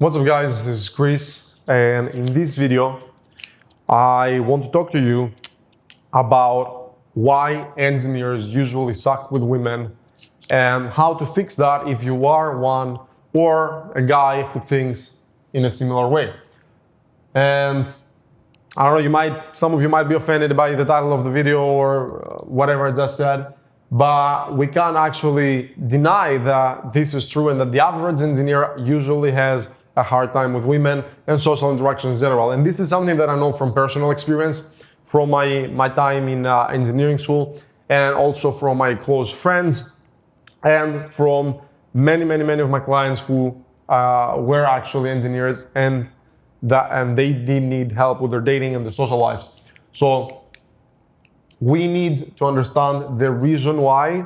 What's up guys, this is Chris, and in this video I want to talk to you about why engineers usually suck with women and how to fix that if you are one or a guy who thinks in a similar way. And I don't know, some of you might be offended by the title of the video or whatever I just said, but we can't actually deny that this is true and that the average engineer usually has a hard time with women and social interactions in general. And this is something that I know from personal experience, from my time in engineering school, and also from my close friends, and from many of my clients who were actually engineers and they did need help with their dating and their social lives. So we need to understand the reason why.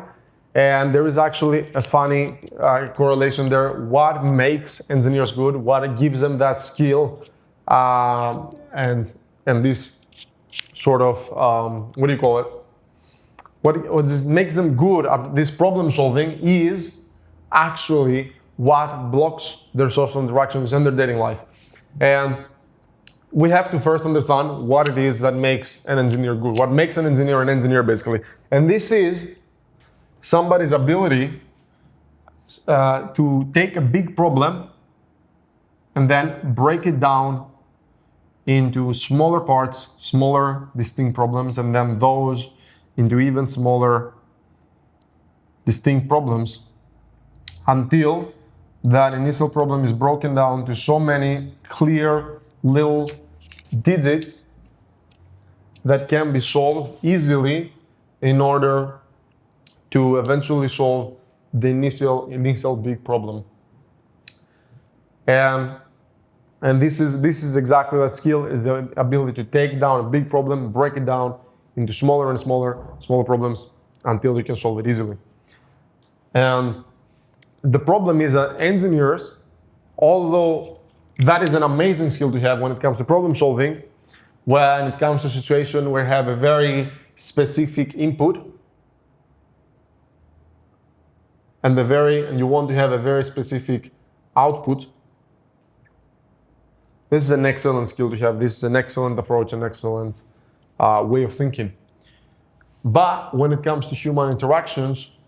And there is actually a funny correlation there. What makes engineers good? What gives them that skill? And this sort of, what do you call it? What makes them good at this problem solving is actually what blocks their social interactions and their dating life. And we have to first understand what it is that makes an engineer good. What makes an engineer basically. And this is somebody's ability to take a big problem and then break it down into smaller parts, smaller distinct problems, and then those into even smaller distinct problems until that initial problem is broken down to so many clear little digits that can be solved easily in order to eventually solve the initial big problem. And this is exactly that skill, is the ability to take down a big problem, break it down into smaller and smaller problems until you can solve it easily. And the problem is that engineers, although that is an amazing skill to have when it comes to problem solving, when it comes to a situation where you have a very specific input, and you want to have a very specific output, this is an excellent skill to have. This is an excellent approach, an excellent way of thinking. But when it comes to human interactions,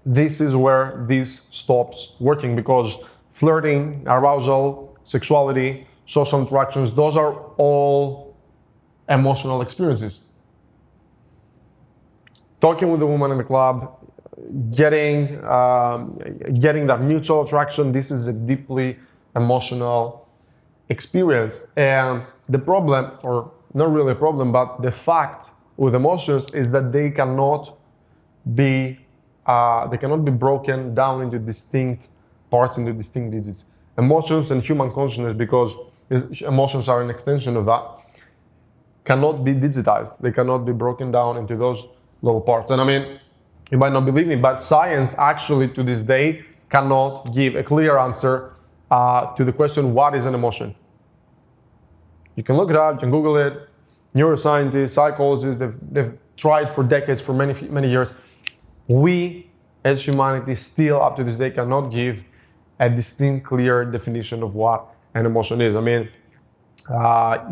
this is where this stops working, because flirting, arousal, sexuality, social interactions, those are all emotional experiences. Talking with a woman in the club, getting that mutual attraction, this is a deeply emotional experience. And the problem, or not really a problem, but the fact with emotions is that they cannot be broken down into distinct parts, into distinct digits. Emotions and human consciousness, because emotions are an extension of that, cannot be digitized. They cannot be broken down into those little parts. And I mean, you might not believe me, but science actually to this day cannot give a clear answer to the question, what is an emotion? You can look it up, you can Google it. Neuroscientists, psychologists, they've tried for decades, for many years. We, as humanity, still up to this day cannot give a distinct, clear definition of what an emotion is. I mean,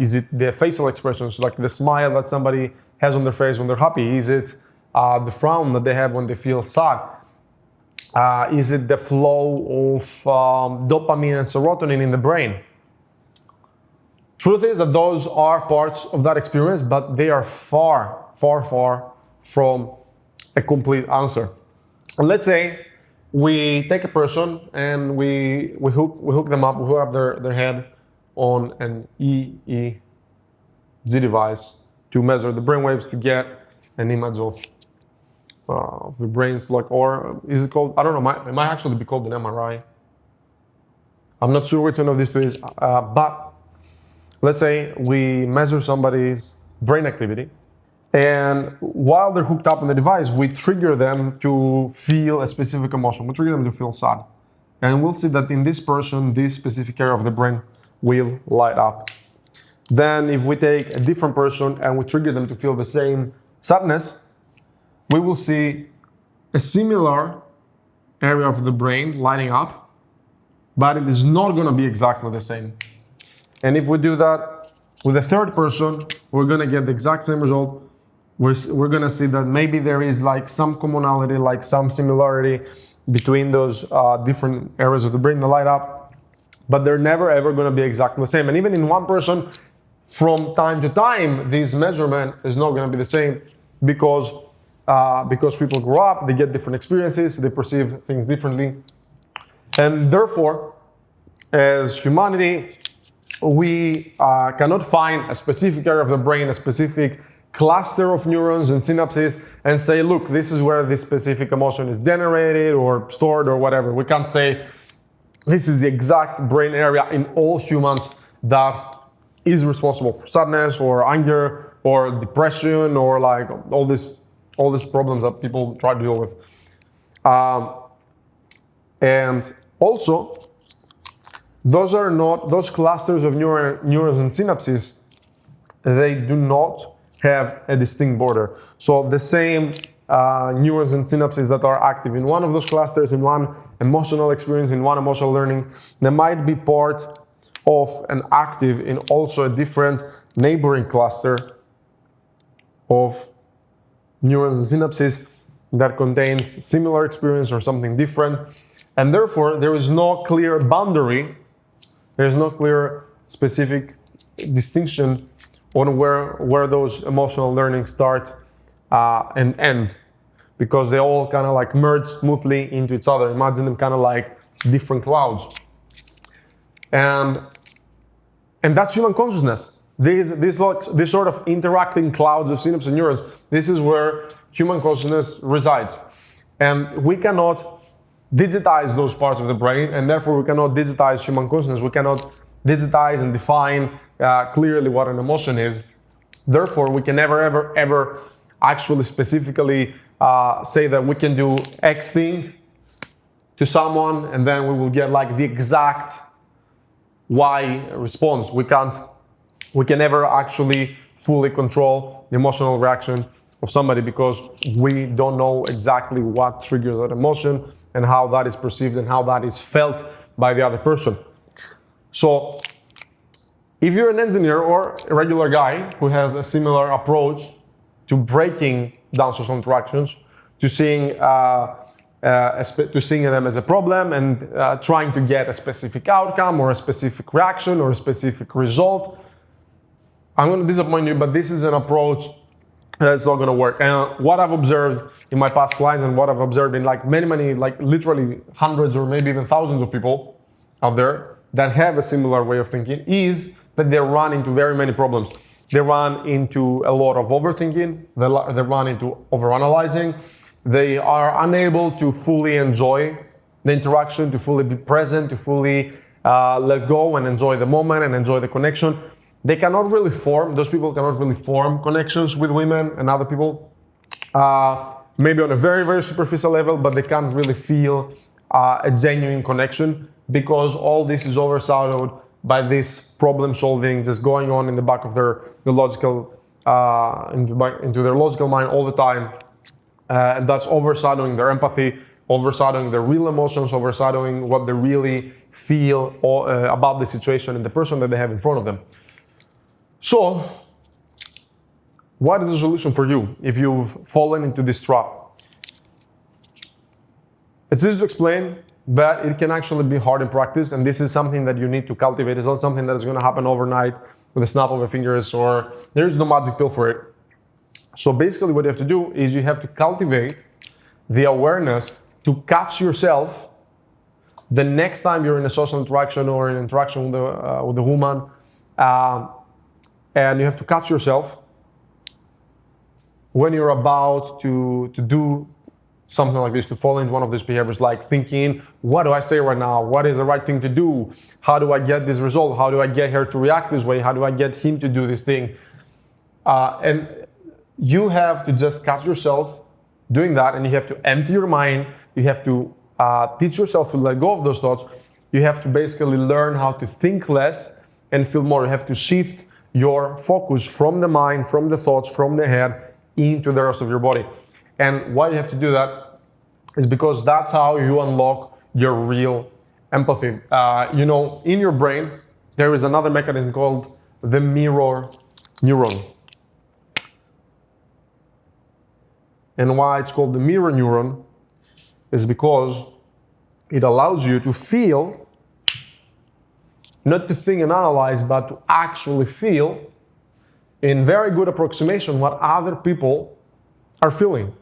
is it the facial expressions, like the smile that somebody has on their face when they're happy? Is it the frown that they have when they feel sad? Is it the flow of dopamine and serotonin in the brain? Truth is that those are parts of that experience, but they are far from a complete answer. And let's say we take a person and we hook them up, we hook up their head on an EEG device to measure the brainwaves, to get an image of the brains, like, or is it called, I don't know, it might actually be called an MRI. I'm not sure which one of these two is, but let's say we measure somebody's brain activity, and while they're hooked up on the device, we trigger them to feel a specific emotion. We trigger them to feel sad. And we'll see that in this person, this specific area of the brain will light up. Then if we take a different person and we trigger them to feel the same sadness, we will see a similar area of the brain lighting up, but it is not going to be exactly the same. And if we do that with a third person, we're going to get the exact same result. We're going to see that maybe there is like some commonality, like some similarity between those different areas of the brain that light up, but they're never ever going to be exactly the same. And even in one person, from time to time, this measurement is not going to be the same because people grow up, they get different experiences, they perceive things differently. And therefore, as humanity, we cannot find a specific area of the brain, a specific cluster of neurons and synapses, and say, look, this is where this specific emotion is generated or stored or whatever. We can't say this is the exact brain area in all humans that is responsible for sadness or anger or depression or like all these problems that people try to deal with. And also, those clusters of neurons and synapses, they do not have a distinct border. So the same neurons and synapses that are active in one of those clusters, in one emotional experience, in one emotional learning, they might be part of and active in also a different neighboring cluster of neurons and synapses that contains similar experience or something different. And therefore, there is no clear boundary, there is no clear specific distinction on where those emotional learnings start and end, because they all kind of like merge smoothly into each other. Imagine them kind of like different clouds. And that's human consciousness. These sort of interacting clouds of synapses and neurons, this is where human consciousness resides. And we cannot digitize those parts of the brain, and therefore we cannot digitize human consciousness. We cannot digitize and define clearly what an emotion is. Therefore, we can never, ever actually specifically say that we can do X thing to someone, and then we will get like the exact Y response. We can never actually fully control the emotional reaction of somebody because we don't know exactly what triggers that emotion and how that is perceived and how that is felt by the other person. So if you're an engineer or a regular guy who has a similar approach to breaking down social interactions, to seeing them as a problem and trying to get a specific outcome or a specific reaction or a specific result, I'm going to disappoint you, but this is an approach that's not going to work. And what I've observed in my past clients and what I've observed in like many, like literally hundreds or maybe even thousands of people out there that have a similar way of thinking is that they run into very many problems. They run into a lot of overthinking, they run into overanalyzing, they are unable to fully enjoy the interaction, to fully be present, to fully let go and enjoy the moment and enjoy the connection. Those people cannot really form connections with women and other people, maybe on a very, very superficial level, but they can't really feel a genuine connection because all this is overshadowed by this problem solving just going on in the back of their logical, into their logical mind all the time. And that's overshadowing their empathy, overshadowing their real emotions, overshadowing what they really feel about the situation and the person that they have in front of them. So, what is the solution for you if you've fallen into this trap? It's easy to explain, but it can actually be hard in practice, and this is something that you need to cultivate. It's not something that is going to happen overnight with a snap of your fingers, or there is no magic pill for it. So basically what you have to do is you have to cultivate the awareness to catch yourself the next time you're in a social interaction or an interaction with a woman, and you have to catch yourself when you're about to do something like this, to fall into one of these behaviors, like thinking, what do I say right now? What is the right thing to do? How do I get this result? How do I get her to react this way? How do I get him to do this thing? And you have to just catch yourself doing that, and you have to empty your mind. You have to teach yourself to let go of those thoughts. You have to basically learn how to think less and feel more. You have to shift your focus from the mind, from the thoughts, from the head into the rest of your body. And why you have to do that is because that's how you unlock your real empathy. In your brain, there is another mechanism called the mirror neuron. And why it's called the mirror neuron is because it allows you to feel, not to think and analyze, but to actually feel in very good approximation what other people are feeling.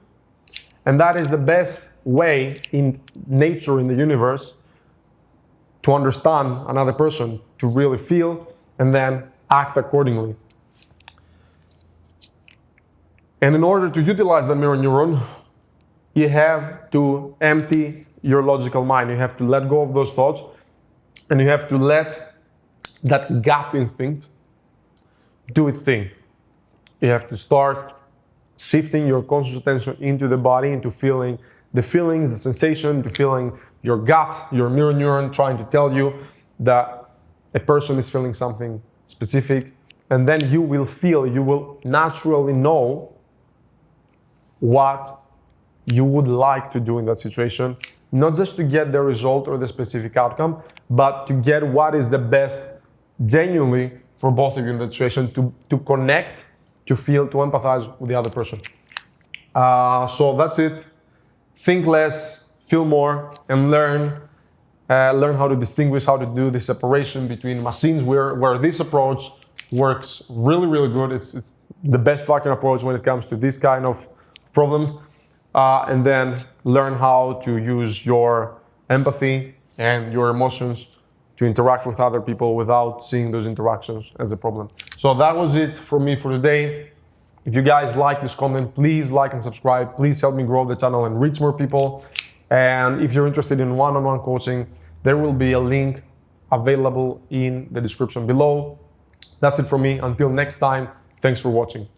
And that is the best way in nature, in the universe, to understand another person, to really feel and then act accordingly. And in order to utilize the mirror neuron, you have to empty your logical mind. You have to let go of those thoughts, and you have to let that gut instinct do its thing. You have to start shifting your conscious attention into the body, into feeling the feelings, the sensation, to feeling your gut, your mirror neuron trying to tell you that a person is feeling something specific. And then you will naturally know what you would like to do in that situation, not just to get the result or the specific outcome, but to get what is the best genuinely for both of you in that situation, to connect, to feel, to empathize with the other person. So that's it. Think less, feel more, and learn how to distinguish, how to do the separation between machines where this approach works really, really good. It's the best fucking approach when it comes to this kind of problems. And then learn how to use your empathy and your emotions to interact with other people without seeing those interactions as a problem. So that was it for me for today. If you guys like this content, please like and subscribe. Please help me grow the channel and reach more people. And if you're interested in one-on-one coaching, there will be a link available in the description below. That's it from me. Until next time, thanks for watching.